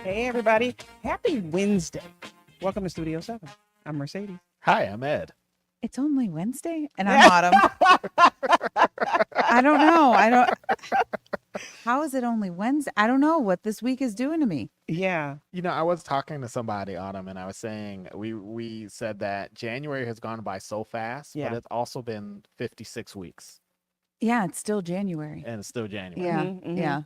Hey, everybody. Happy Wednesday. Welcome to Studio 7. I'm Mercedes. Hi, I'm Ed. It's only Wednesday and I'm Autumn. I don't know. How is it only Wednesday? I don't know what this week is doing to me. Yeah. You know, I was talking to somebody, Autumn, and I was saying we said that January has gone by so fast, Yeah. but it's also been 56 weeks, Yeah, it's still January. and it's still January. Yeah. Mhm. Yeah.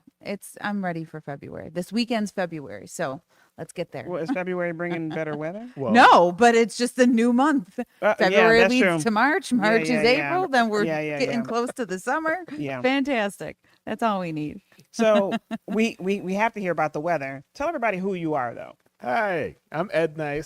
I'm ready for February. This weekend's February. So let's get there. Well, is February bringing better weather? Well, No, but it's just a new month. February that's leads true. to March. March yeah, is yeah. April. Then we're Yeah, getting yeah. close to the summer. Yeah. Fantastic. That's all we need. So we have to hear about the weather. Tell everybody who you are, though. Hi, I'm Ed Nice.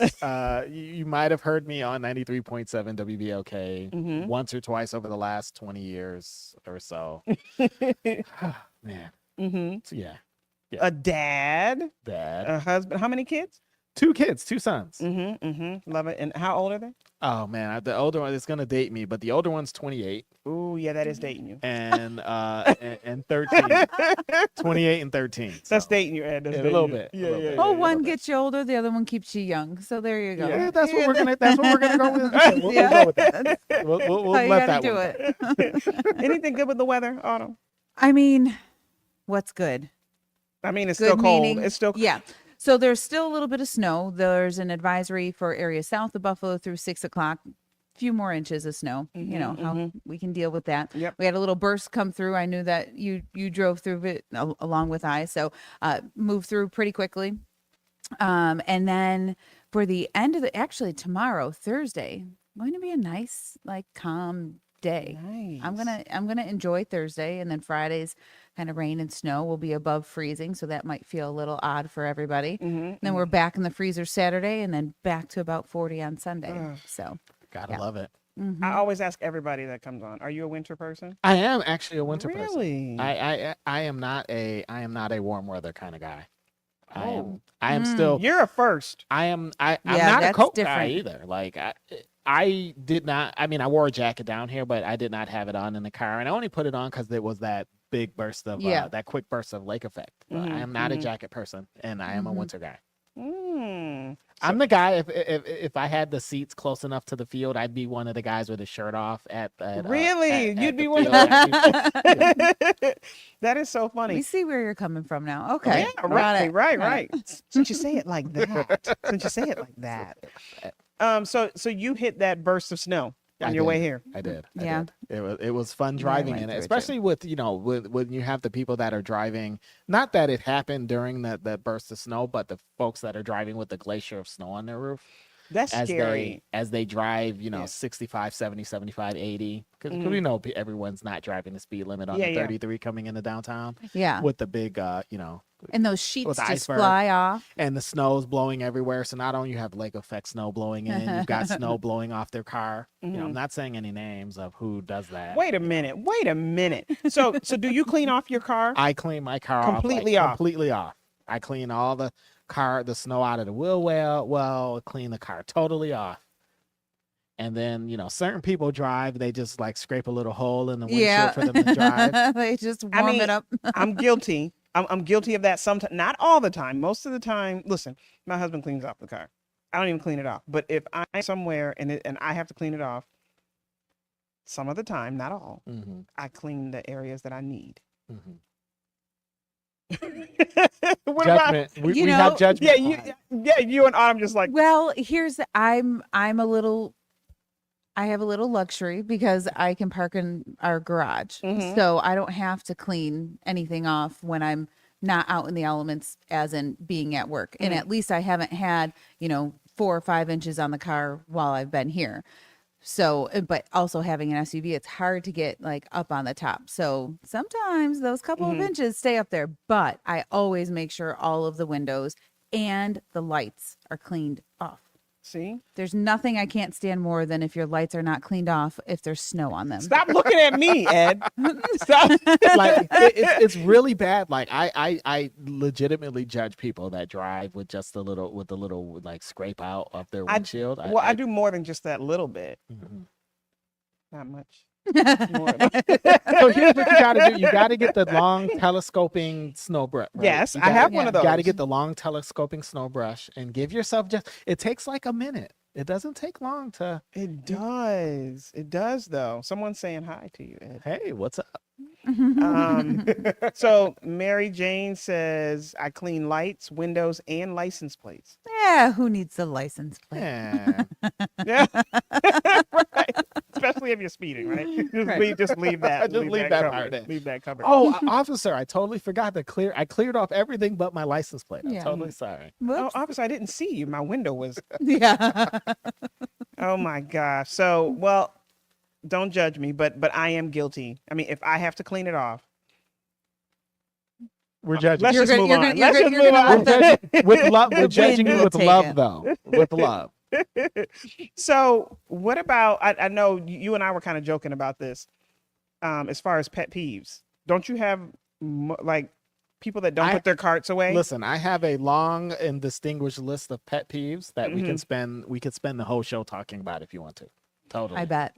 You might have heard me on 93.7 WBLK Mhm. once or twice over the last 20 years or so. Man, Mm-hmm. so yeah, A dad, Dad. a husband. How many kids? 2 kids, 2 sons. Mm-hmm. Mm-hmm. Love it. And how old are they? Oh man, the older one is gonna date me, but the older one's 28 Ooh, yeah, that is dating you. and 13, 28 and 13. That's so, dating you, Ed. That's yeah, a dating little you. bit, a Yeah, little yeah, bit. yeah. Oh, yeah, one yeah. gets you older, the other one keeps you young. So there you go. Yeah, that's what we're gonna. That's what we're gonna go with. Yeah, we'll go with that. We'll How you let gotta that do one it. Anything good with the weather, Autumn? I mean, what's good? I mean, it's Good still cold. meaning, It's still yeah. So there's still a little bit of snow. There's an advisory for areas south of Buffalo through 6 o'clock. A few more inches of snow. You know how we can deal with that. Yep. We had a little burst come through. I knew that you drove through it along with I, so moved through pretty quickly. And then for the end of actually tomorrow, Thursday, going to be a nice, like, calm day. nice. I'm gonna enjoy Thursday, and then Friday's kind of rain and snow will be above freezing, so that might feel a little odd for everybody. Then we're back in the freezer Saturday, and then back to about 40 on Sunday. Ugh. So Gotta Yeah. love it. I always ask everybody that comes on, are you a winter person? I am actually a winter person. Really? I am not a warm weather kind of guy. Oh. I am still. You're a first. I'm Yeah, not a that's coat guy different. either. Like I did not. I mean, I wore a jacket down here, but I did not have it on in the car, and I only put it on because it was that big burst of that quick burst of lake effect. But I am not a jacket person, and I am a winter guy. Mm. I'm the guy. If I had the seats close enough to the field, I'd be one of the guys with his shirt off Really? at You'd the be one of field. That is so we funny. see where you're coming from now. Okay, Yeah, got right, it. right. Since you say it like that. Since you say it like that. So you hit that burst of snow on your way here. I did. Yeah. It was fun driving went in it, through it too. especially with when you have the people that are driving. Not that it happened during that burst of snow, but the folks that are driving with the glacier of snow on their roof. That's scary. As they drive, Yeah. 65, 70, 75, 80. Because we know everyone's not driving the speed limit on the 33 coming into downtown Yeah, with the big, and those sheets with the just iceberg. fly off. and the snow's blowing everywhere. So not only you have lake effect snow blowing in, you've got snow blowing off their car. I'm not saying any names of who does that. Wait a minute. So do you clean off your car? I clean my car Completely off. Completely off. I clean all the snow out of the wheel well, clean the car totally off. And then, certain people drive, they just like scrape a little hole in the windshield for them to drive. They just warm it up. I'm guilty. I'm guilty of that sometimes. Not all the time. Most of the time. Listen, my husband cleans off the car. I don't even clean it off. But if I'm somewhere and I have to clean it off, some of the time, not all, Mm-hmm. I clean the areas that I need. Mm-hmm. What about- Judgment. We You have know, judgment. you and Autumn just like, Well, I'm I have a little luxury because I can park in our garage. Mhm. So I don't have to clean anything off when I'm not out in the elements, as in being at work. And at least I haven't had, 4 or 5 inches on the car while I've been here. So, but also having an SUV, it's hard to get like up on the top. So sometimes those couple of inches stay up there, but I always make sure all of the windows and the lights are cleaned off. see? There's nothing I can't stand more than if your lights are not cleaned off if there's snow on them. Stop looking at me, Ed. Stop. Like it's really bad. Like I legitimately judge people that drive with just the little like scrape out of their windshield. I do more than just that little bit. Mhm. Not much. More- So here's what you got to do. You got to get the long telescoping snow brush. Right? Yes, You I gotta- have one of You those. got to get the long telescoping snow brush and give yourself it takes like a minute. It doesn't take long to, It does. It does, though. Someone's saying hi to you, Ed. hey, what's up? So Mary Jane says, I clean lights, windows, and license plates. Yeah, who needs the license plate? Yeah. Yeah. Right. Especially if you're speeding, right? Just leave that. Just leave that covered. part in. Leave that covered. Oh, officer, I totally forgot to I cleared off everything but my license plate. I'm Yeah. totally sorry. Oh, Whoops. officer, I didn't see you. My window was. Yeah. Oh my gosh. So, well, don't judge me, but I am guilty. I mean, if I have to clean it off, We're judging. let's You're just gonna- move you're on. gonna- Let's you're just gonna- move you're on. gonna let with love. We're The judging wind you will with take love, it. though. With love. So, what about? I know you and I were kind of joking about this. As far as pet peeves, don't you have like people that don't I- put their carts away? Listen, I have a long and distinguished list of pet peeves that we Mm-hmm. can spend. We could spend the whole show talking about if you want to. Totally. I bet.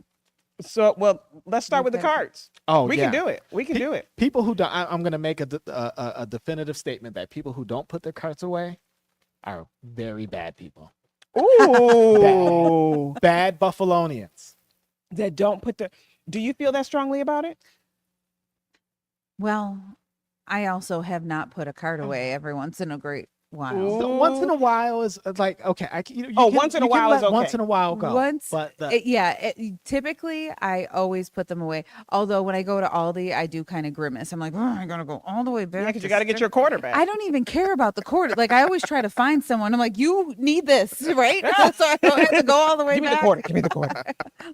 So, well, let's start with the Okay. carts. Oh, We yeah. can do it. We can do it. People who don't. I'm going to make a definitive statement that people who don't put their carts away are very bad people. Ooh, Bad Buffalonians. that don't put the. Do you feel that strongly about it? Well, I also have not put a cart away every once in a great while. Ooh. So once in a while is like okay. You Oh, can- once in a you can while let is Once okay. in a while go. Once, but the, typically I always put them away. Although when I go to Aldi, I do kind of grimace. I'm like, oh, I gotta go all the way back. Yeah, because you got to get your quarterback. I don't even care about the quarter. Like I always try to find someone. I'm like, you need this, right? So I don't have to go all the way Give me back. the quarter. Give me the quarter.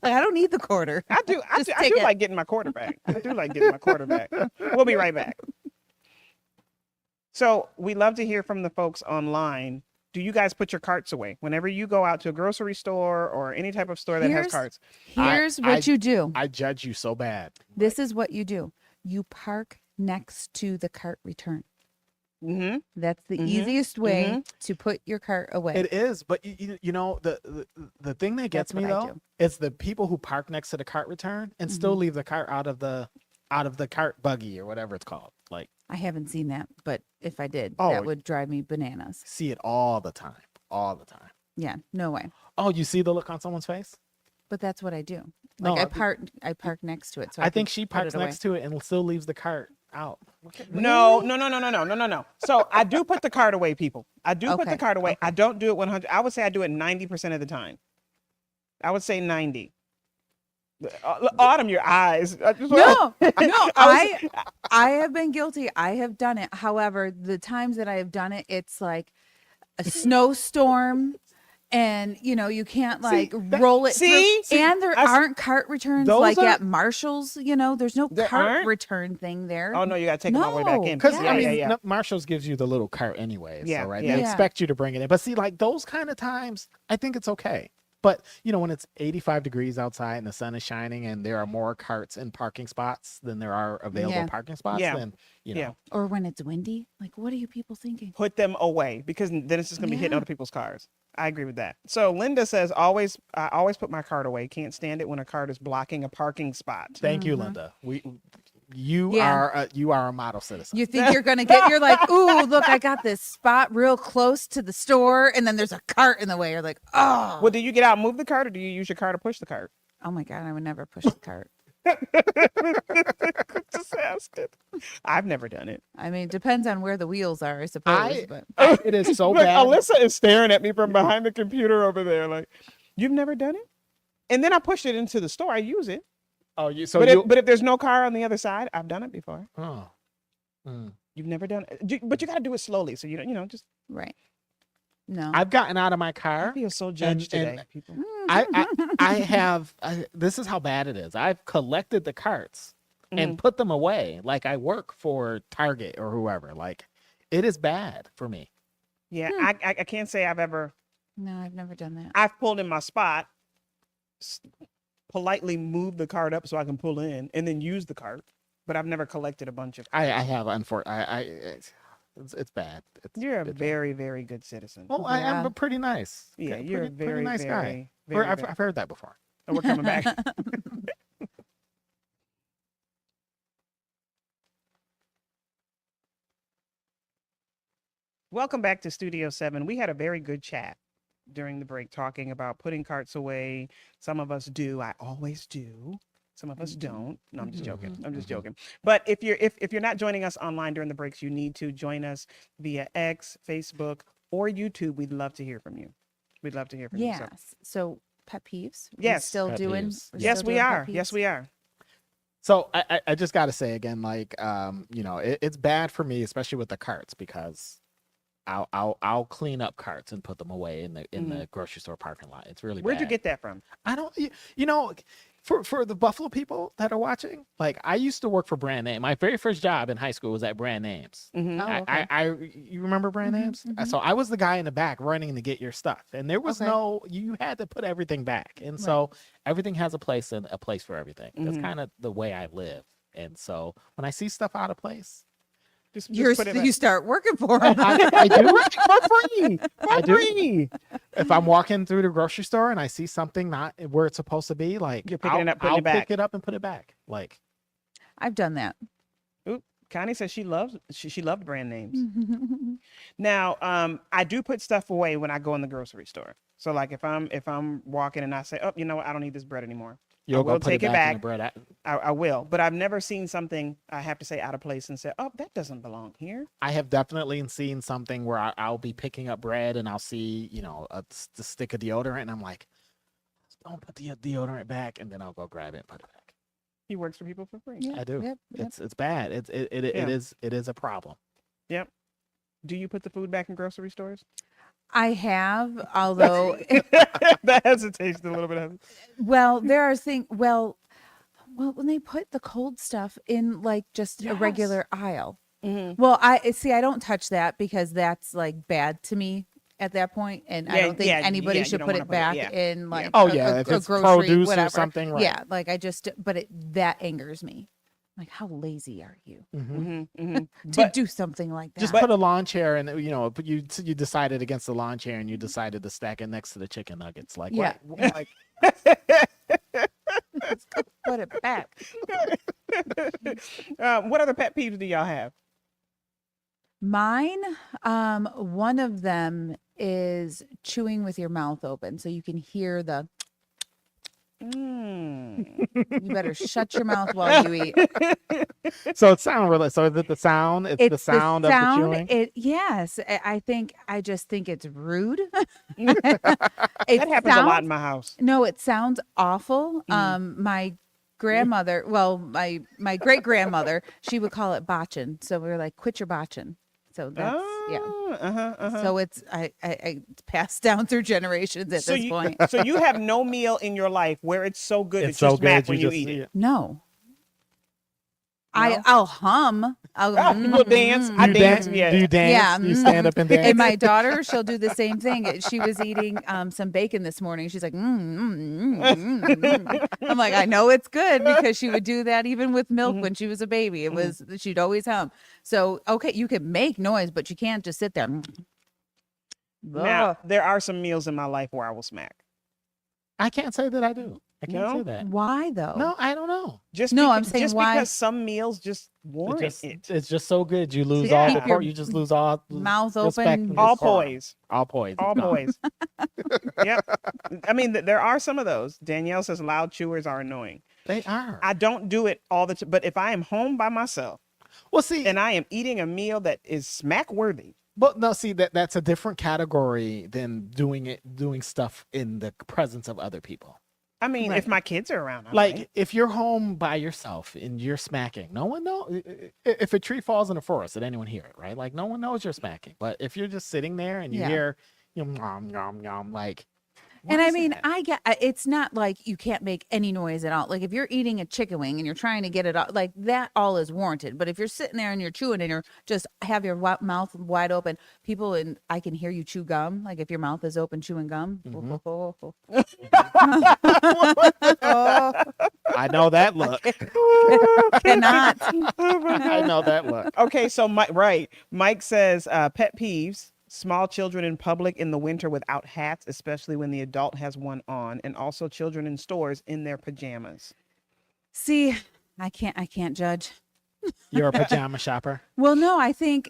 Like I don't need the quarter. I do. Just take it. like getting my quarterback. I do like getting my quarterback. We'll be right back. So we love to hear from the folks online. Do you guys put your carts away whenever you go out to a grocery store or any type of store that has Here's- carts? Here's what you do. I judge you so bad. This is what you do. You park next to the cart return. Mm-hmm. That's the Mhm. easiest way to put your cart away. It is, but you know the thing that gets That's me what I though do. is the people who park next to the cart return and still leave the cart out of the cart buggy or whatever it's called. Like I haven't seen that, but if I did, Oh. that would drive me bananas. see it all the time, all the time. Yeah, no way. Oh, you see the look on someone's face? But that's what I do. No, Like I- I park next to it. So I think can she put parks it away. next to it and still leaves the cart out. No. So I do put the cart away, people. I do put the Okay, cart away. okay. I don't do it 100. I would say I do it 90% of the time. I would say 90. Autumn, your eyes. No, I I have been guilty. I have done it. However, the times that I have done it, it's like a snowstorm. And you can't like roll it see? through. And there I s- aren't cart returns Those like are- at Marshalls. There's no There cart aren't? return thing there. Oh no, you gotta take them all the way back No, in. Because Yeah. I mean, yeah. no, Marshalls gives you the little cart anyway. Yeah, So right, yeah. they Yeah. expect you to bring it in. But see, like those kind of times, I think it's okay. But when it's 85 degrees outside and the sun is shining and there are more carts in parking spots than there are available Yeah. parking spots, Yeah. then Yeah. Or when it's windy. Like, what are you people thinking? Put them away because then it's just gonna be hitting Yeah. other people's cars. I agree with that. So Linda says, I always put my cart away. Can't stand it when a cart is blocking a parking spot. thank you, Linda. You Yeah. are a model citizen. You think you're gonna you're like, ooh, look, I got this spot real close to the store, and then there's a cart in the way. You're like, oh, Well, do you get out and move the cart, or do you use your car to push the cart? oh my god, I would never push the cart. Just asked it. I've never done it. I mean, it depends on where the wheels are, I suppose. But It is so Look, bad. Alyssa is staring at me from behind the computer over there, like, you've never done it? And then I push it into the store. I use it. Oh, But if there's no car on the other side, I've done it before. oh. Mm. You've never done it, but you got to do it slowly. So just. right, no, I've gotten out of my I car. feel so judged and- today, people. I have. This is how bad it is. I've collected the carts and put them away. Like I work for Target or whoever. Like it is bad for me. Yeah, I can't say I've ever. no, I've never done that. I've pulled in my spot, politely moved the cart up so I can pull in, and then use the cart. But I've never collected a bunch of. I have. It's bad. You're a it's bad. very, very good citizen. Well, I am Yeah. pretty nice. Yeah, Okay, you're a pretty very, nice guy. very, I've heard that before. Oh, we're coming back. Welcome back to Studio 7. We had a very good chat during the break talking about putting carts away. Some of us do. I always do. Some of us don't. No, I'm just joking. I'm just joking. But if you're not joining us online during the breaks, you need to join us via X, Facebook, or YouTube. We'd love to hear from you. We'd love to hear from you. Yes. So pet peeves. Yes. Still Pet doing. peeves. we're Yes, still we doing are. pet Yes, peeves? we are. So I just got to say again, like, it's bad for me, especially with the carts, because I'll clean up carts and put them away in the grocery store parking lot. It's really Where'd you bad. get that from? I don't, for the Buffalo people that are watching, like, I used to work for brand name. My very first job in high school was at brand names. Mm-hmm. Oh, okay. You remember brand names? So I was the guy in the back running to get your stuff, and there was Okay. you had to put everything back, and so everything has a place and a place for everything. That's kind of the way I live, and so when I see stuff out of place, Just put it You start working for them. I do. for free. I For do. free. If I'm walking through the grocery store and I see something not where it's supposed to be, like, You're picking it up, putting I'll it back. pick it up and put it back. Like, I've done that. Oop, Connie says she loved brand names. Now, I do put stuff away when I go in the grocery store. So like if I'm walking and I say, oh, you know what, I don't need this bread anymore. you'll will go put take it it back in the back. bread. I will. But I've never seen something I have to say out of place and say, oh, that doesn't belong here. I have definitely seen something where I'll be picking up bread and I'll see, the stick of deodorant, and I'm like, don't put the deodorant back, and then I'll go grab it and put it back. He works for people for free. Yeah, I do. Yep, yep. It's bad. It is a problem. Yep. Do you put the food back in grocery stores? I have, although, That hesitation, a little bit of well, there are things. Well, when they put the cold stuff in like just a regular aisle. Mhm. Well, I don't touch that because that's like bad to me at that point, and I Yeah, don't think yeah, anybody you should don't put wanna it put it- back yeah, in like Oh, a, yeah, a, if a it's grocery, produce or whatever. something, right. Yeah, like that angers me. Like, how lazy are you to do something like that? Just put a lawn chair, and you decided against the lawn chair, and you decided to stack it next to the chicken nuggets. Like, Yeah. what? Like, Put it back. What other pet peeves do y'all have? Mine, one of them is chewing with your mouth open, so you can hear the. You better shut your mouth while you eat. so it sound really. So is it the sound? It's the sound of the chewing. Yes, I just think it's rude. That happens a lot in my house. No, it sounds awful. My grandmother, well, my great grandmother, she would call it botching. So we were like, quit your botching. So that's So it's it's passed down through generations at this point. So you have no meal in your life where it's so good It's that you so smack good when you you just eat it. No. No? I'll hum. You will dance. I Do you dance. dan- Yeah. Do you dance? Yeah, Do you stand up and dance? And my daughter, she'll do the same thing. She was eating some bacon this morning. She's like, I'm like, I know it's good because she would do that even with milk when she was a baby. It was she'd always hum. So okay, you can make noise, but you can't just sit there. Now there are some meals in my life where I will smack. I can't say that I do. I can't No? say that. Why though? No, I don't know. I'm saying just why- because some meals just warrant It's just so good. You lose Yeah. all the Keep your you just lose all mouth respect open. and all decorum. poise. All poise. All It's gone. boys. Yep. I mean, there are some of those. Danielle says loud chewers are annoying. They are. I don't do it all the time, but if I am home by myself Well, see, and I am eating a meal that is smack worthy, but no, see that's a different category than doing stuff in the presence of other people. I mean, Right. if my kids are around, I Like might. if you're home by yourself and you're smacking, no one knows. If a tree falls in the forest, did anyone hear it? Right? Like no one knows you're smacking. But if you're just sitting there and you Yeah. hear, nom nom nom, like. And what I is mean, that? it's not like you can't make any noise at all. Like if you're eating a chicken wing and you're trying to get it out, like that all is warranted. But if you're sitting there and you're chewing and you're just have your mouth wide open, I can hear you chew gum. Like if your mouth is open chewing gum. I know that look. Cannot. I know that look. Okay, so Mike says pet peeves: small children in public in the winter without hats, especially when the adult has one on, and also children in stores in their pajamas. See, I can't judge. You're a pajama shopper. Well, no, I think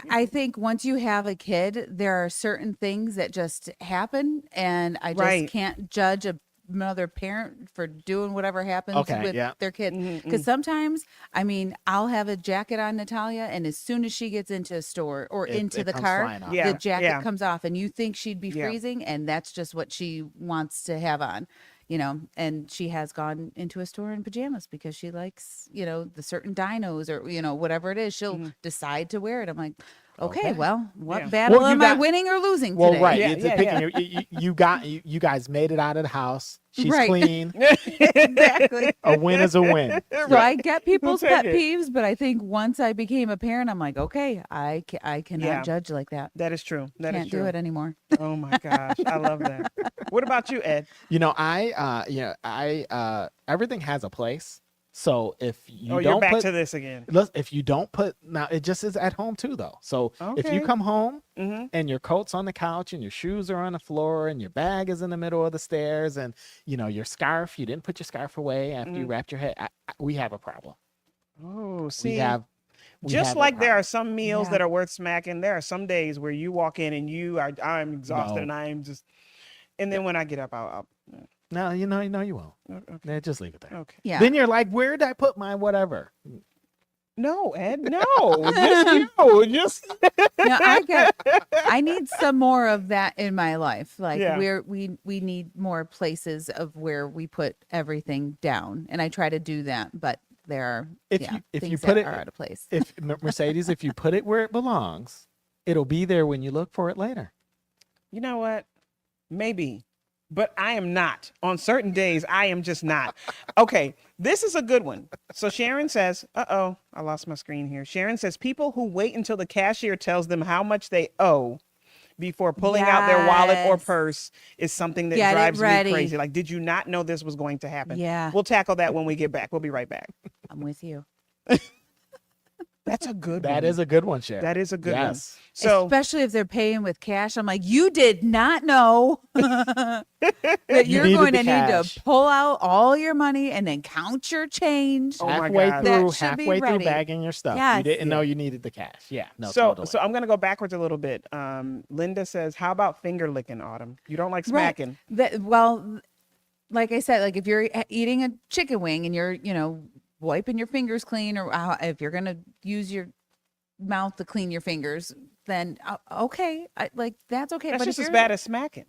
I think once you have a kid, there are certain things that just happen, and I just Right. can't judge another parent for doing whatever happens Okay, with yeah. their kid. Mhm, Because sometimes, I mean, I'll have a jacket on Natalia, and as soon as she gets into a store or into It the comes car, flying off. Yeah. the jacket yeah. comes off, and you think she'd be Yeah. freezing, and that's just what she wants to have on. And she has gone into a store in pajamas because she likes, the certain dinos or, whatever it is. She'll decide to wear it. I'm like, okay, Okay. well, what Yeah. battle Well, you am I got- winning or losing Well, today? right. Yeah, It's yeah, picking you guys made it out of the house. She's Right. clean. Exactly. A win is a win. So I get people's take pet it. peeves, but I think once I became a parent, I'm like, okay, I cannot Yeah. judge like that. That is true. That is Can't true. do it anymore. Oh my gosh, I love that. What about you, Ed? Everything has a place. So if you You're don't back put to this again. if you don't put now, it just is at home too though. So if you Okay. come home Mm-hmm. and your coat's on the couch and your shoes are on the floor and your bag is in the middle of the stairs and your scarf, you didn't put your scarf away after you wrapped your head, we have a problem. Oh, We see, have just have a like there problem. are some meals Yeah. that are worth smacking, there are some days where you walk in and I'm exhausted No. and I'm just, and then when I get up, I'll No, you won't. okay. Yeah, just leave it there. Okay. Yeah. Then you're like, where did I put my whatever? No, Ed, no, just No, I need some more of that in my life. Like Yeah. we need more places of where we put everything down. And I try to do that, but there are If things you put that it are out of place. if Mercedes, if you put it where it belongs, it'll be there when you look for it later. You know what? Maybe, but I am not. On certain days, I am just not. Okay, this is a good one. So Sharon says, I lost my screen here. Sharon says, people who wait until the cashier tells them how much they owe before pulling out their wallet or Yes. purse is something that Get it drives me ready. crazy. Like, did you not know this was going to happen? Yeah. We'll tackle that when we get back. We'll be right back. I'm with you. That's a good one. That is a good one, Sharon. That is a good one. Yes. So Especially if they're paying with cash. I'm like, you did not know that you're needed going the to need cash. to pull out all your money and then count your change. Oh my halfway God. That through, should be halfway through ready. bagging your stuff. You Yes. didn't know you needed the cash. Yeah. No, so totally. so I'm gonna go backwards a little bit. Linda says, how about finger licking, Autumn? You don't like Right. smacking. Well, like I said, like if you're eating a chicken wing and you're, wiping your fingers clean, or if you're gonna use your mouth to clean your fingers, then okay, that's okay. That's but just if as you're- bad as smacking.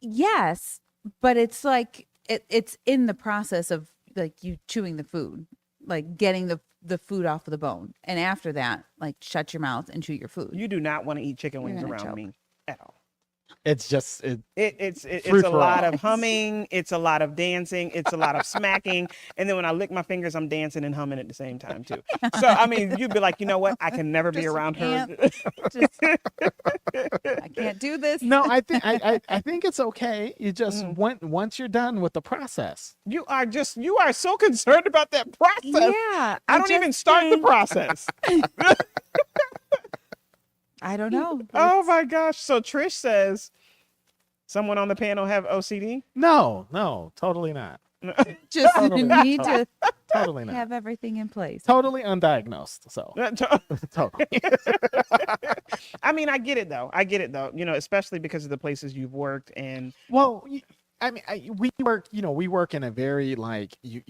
Yes, but it's like it's in the process of like you chewing the food, like getting the food off of the bone, and after that, like shut your mouth and chew your food. You do not want to eat chicken You're wings gonna around choke. me at all. it's just It's Free a for lot all. of humming. It's a lot of dancing. It's a lot of smacking. And then when I lick my fingers, I'm dancing and humming at the same time too. So I mean, you'd be like, you know what? I can never be Just around her. Just- I can't do this. no. I think I think it's okay. You just Mm. once you're done with the process. You are so concerned about that process. Yeah, I don't even start the think- process. I don't know. Oh my gosh. So Trish says, someone on the panel have OCD? No, totally not. Just Totally. need to Totally not. have everything in place. Totally undiagnosed. So totally. I mean, I get it though. Especially because of the places you've worked and Well, I mean, we work in a very like you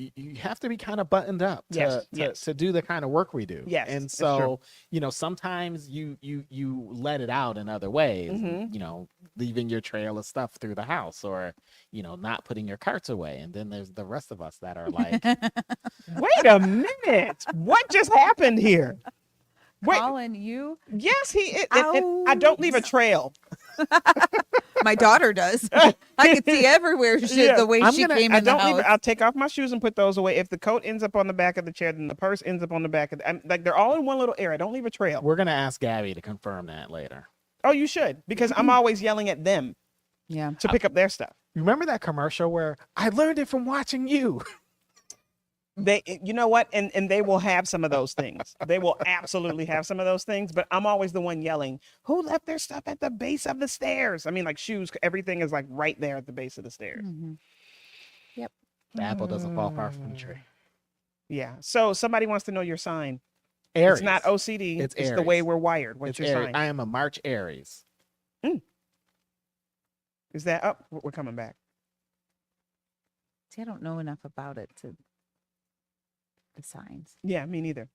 have to be kind of buttoned up to do the kind of work we do. Yes, and it's so sometimes you let it out in other ways. Mhm. Leaving your trail of stuff through the house, or not putting your carts away. And then there's the rest of us that are like, wait a minute. What just happened here? Wait, Colin, you, yes, I don't leave a trail. my daughter does. I can see everywhere Yeah, the way she came I in the don't leave house. it. I'll take off my shoes and put those away. If the coat ends up on the back of the chair, then the purse ends up on the back of like they're all in one little area. I don't leave a trail. we're gonna ask Gabby to confirm that later. Oh, you should, because I'm always yelling at them Yeah. to pick up their stuff. Remember that commercial where I learned it from watching you? You know what? And they will have some of those things. They will absolutely have some of those things, but I'm always the one yelling, who left their stuff at the base of the stairs? I mean, like shoes, everything is like right there at the base of the stairs. Mhm. The apple doesn't fall far from the tree. Yeah. So somebody wants to know your sign. Aries. It's not OCD. It's the way Aries. we're wired. What's It's your Aries. sign? I am a March Aries. Is that up? We're coming back. See, I don't know enough about it to the signs. Yeah, me neither.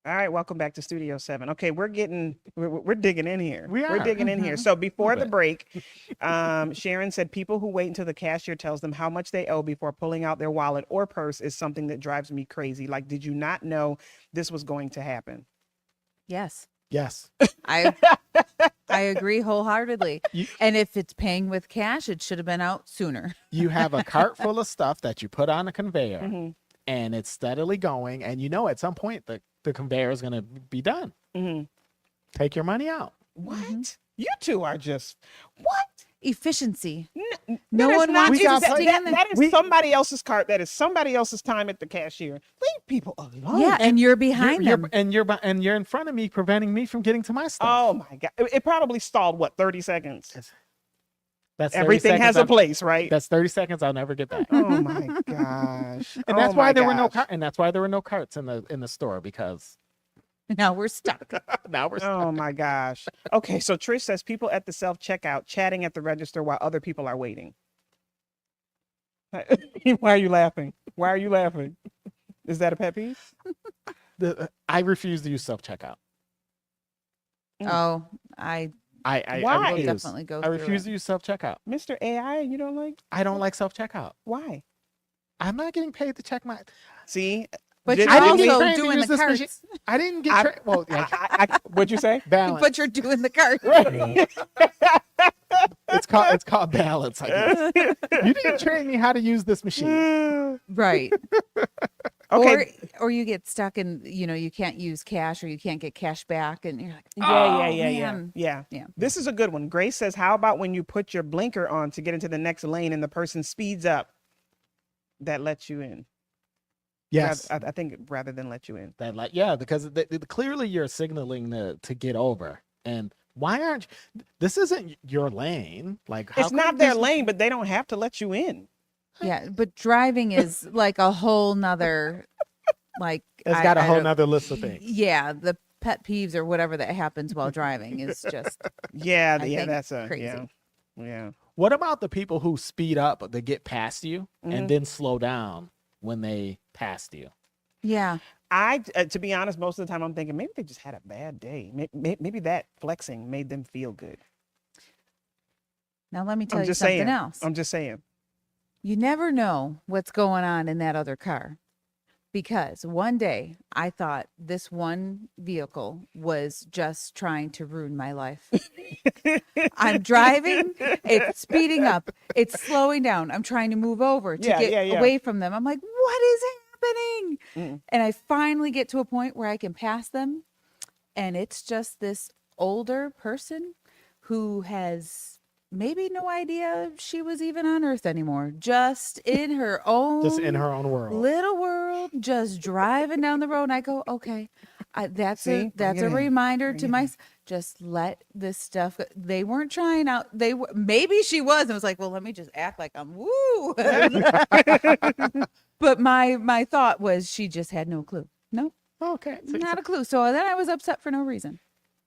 All right, welcome back to Studio 7. Okay, we're digging in here. We're are. digging in here. Mhm. So before the bit. break, Sharon said people who wait until the cashier tells them how much they owe before pulling out their wallet or purse is something that drives me crazy. Like, did you not know this was going to happen? Yes. Yes. I agree wholeheartedly. You- And if it's paying with cash, it should have been out sooner. You have a cart full of stuff that you put on a conveyor, Mm-hmm. and it's steadily going, and at some point the conveyor is going to be done. Mm-hmm. Take your money out. What? Mhm. You two are just what? Efficiency. N- No that is one not wants to that, sit that- in there. that is somebody else's cart. That is somebody else's time at the cashier. Leave people alone. Yeah, and you're behind You're, them. you're in front of me, preventing me from getting to my stuff. Oh my god! It probably stalled what 30 seconds. That's 30 Everything seconds has a I'll- place, right? That's 30 seconds. I'll never get back. Oh my gosh! And Oh that's why my there were no gosh. and that's why there were no carts in the store, because Now we're stuck. now we're stuck. Oh my gosh. Okay, so Trish says people at the self checkout chatting at the register while other people are waiting. Why are you laughing? Why are you laughing? Is that a pet peeve? I refuse to use self checkout. Oh, I I Why? will refuse. definitely go I through refuse it. to use self checkout. Mr. AI, you don't like? I don't like self checkout. Why? I'm not getting paid to check my. See? But Did- you're I didn't get also trained to doing use the this machine. carts. I didn't get I- well. Yeah, What'd you say? balance. But you're doing the cart. It's called balance. I guess. You didn't train me how to use this machine. Right. Okay. Or you get stuck in, you can't use cash or you can't get cash back and you're like, Yeah. man. Yeah. Yeah. This is a good one. Grace says, how about when you put your blinker on to get into the next lane and the person speeds up? That lets you in. Yes. I think rather than let you in. Because clearly you're signaling to get over. And why aren't this isn't your lane? Like, how It's not their lane, but they don't have to let you in. Yeah, but driving is like a whole nother, like It's got a I whole don't- nother list of things. Yeah, the pet peeves or whatever that happens while driving is just Yeah, I think that's a crazy. Yeah. What about the people who speed up to get past you Mhm. and then slow down when they passed you? yeah. To be honest, most of the time I'm thinking maybe they just had a bad day. Maybe that flexing made them feel good. Now let me tell I'm you just something saying. else. I'm just saying. You never know what's going on in that other car. Because one day I thought this one vehicle was just trying to ruin my life. I'm driving, it's speeding up, it's slowing down. I'm trying to move over to Yeah, get yeah, yeah. away from them. I'm like, what is happening? Mm. And I finally get to a point where I can pass them. And it's just this older person who has maybe no idea she was even on Earth anymore. Just in her own Just in her own world. little world, just driving down the road. And I go, okay, that's See? a Bring it in. reminder Bring to it my in. just let this stuff go. They weren't trying out. They were, maybe she was. And it was like, well, let me just act like I'm woo. But my thought was she just had no clue. No, Okay. not a clue. So then I was upset for no reason.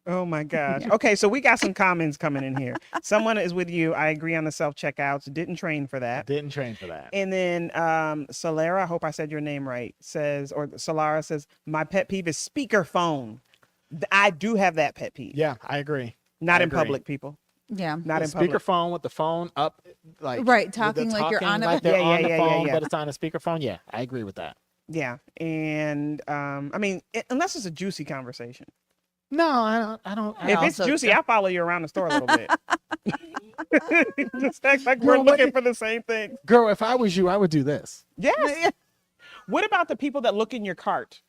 Oh my gosh. Okay, so we got some comments coming in here. Someone is with you. I agree on the self checkouts. Didn't train for that. Didn't train for that. And then Solara, I hope I said your name right, says, or Solara says, my pet peeve is speakerphone. I do have that pet peeve. Yeah, I agree. Not I in agree. public, people. Yeah. Not in public. Speakerphone with the phone up, like Right, with talking the like you're on a- like they're Yeah, on yeah, the yeah, phone, yeah. but it's on a speakerphone. Yeah, I agree with that. Yeah. And I mean, unless it's a juicy conversation. No, I don't. I If it's also juicy, don't- I'll follow you around the store a little bit. Just act like Girl, we're what looking did- for the same thing. Girl, if I was you, I would do this. Yes. What about the people that look in your cart?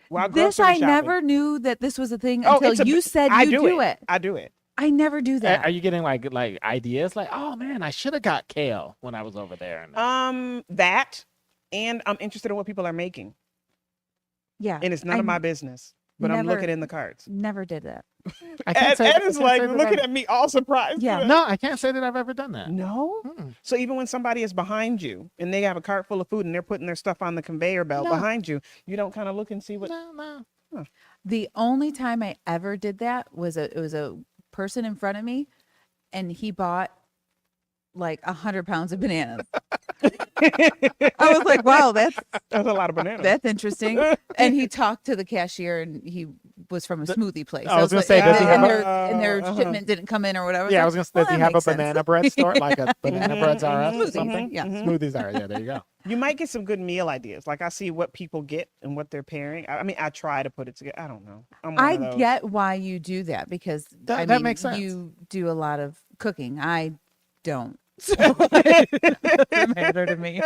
While This grocery I shopping? never knew that this was a thing Oh, until it's a- you said I you do it. I do it. I never do that. Are you getting like ideas? Like, oh man, I should have got kale when I was over there. And That, and I'm interested in what people are making, Yeah. and it's none I of my business. But I'm never- looking in the carts. Never did that. I can't Ed, say. Ed I is can't like say that looking I've- at me all surprised. Yeah. No, I can't say that I've ever done that. No. Mm-mm. So even when somebody is behind you and they have a cart full of food and they're putting their stuff on the conveyor belt No. behind you, you don't kind of look and see what. No. The only time I ever did that was it was a person in front of me, and he bought like 100 pounds of bananas. I was like, wow, that's a lot of bananas. that's interesting. And he talked to the cashier, and he was from a smoothie place. I was gonna like, say, does he have and their Uh-huh. shipment didn't come in or whatever. Yeah, I was gonna say, well, does he that have a makes sense. banana bread store, like a banana breads are us or Smoothies, something? yeah. Smoothies are. Yeah, there you go. You might get some good meal ideas. Like I see what people get and what they're pairing. I mean, I try to put it together. I don't know. I'm one I of those. get why you do that because That makes sense. You do a lot of cooking. I don't. So it doesn't matter to me.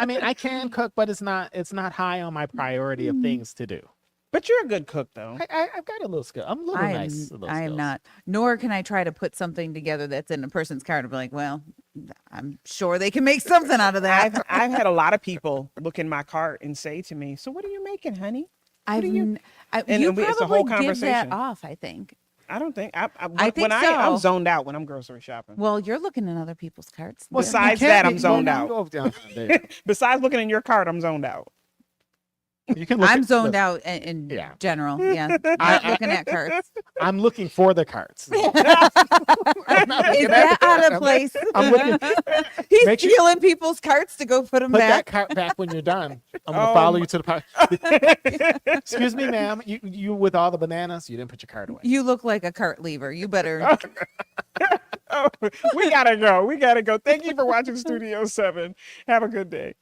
I mean, I can cook, but it's not high on my priority of things to do. But you're a good cook, though. I've got a little skill. I'm a little nice. with those I am skills. not. Nor can I try to put something together that's in a person's cart and be like, well, I'm sure they can make something out of that. I've had a lot of people look in my cart and say to me, "So what are you making, honey?" I've do you- n- I- and you it's a probably whole give that conversation. off, I think. I don't think I think when so. I'm zoned out when I'm grocery shopping. Well, you're looking in other people's carts. Well, Yeah. Besides You can't that, I'm be- zoned you out. go down there. Besides looking in your cart, I'm zoned out. You can look I'm at- zoned look, out in Yeah. general. Yeah. Not looking at carts. I'm looking for the carts. I'm not Is looking that at out them. of place? I'm looking. He's Make sure- stealing people's carts to go put them Put that back. cart back when you're done. I'm gonna Oh follow my- you to the park. Excuse me, ma'am. You with all the bananas? You didn't put your cart away. You look like a cart lever. You better. Oh, we gotta go. We gotta go. Thank you for watching Studio 7. Have a good day.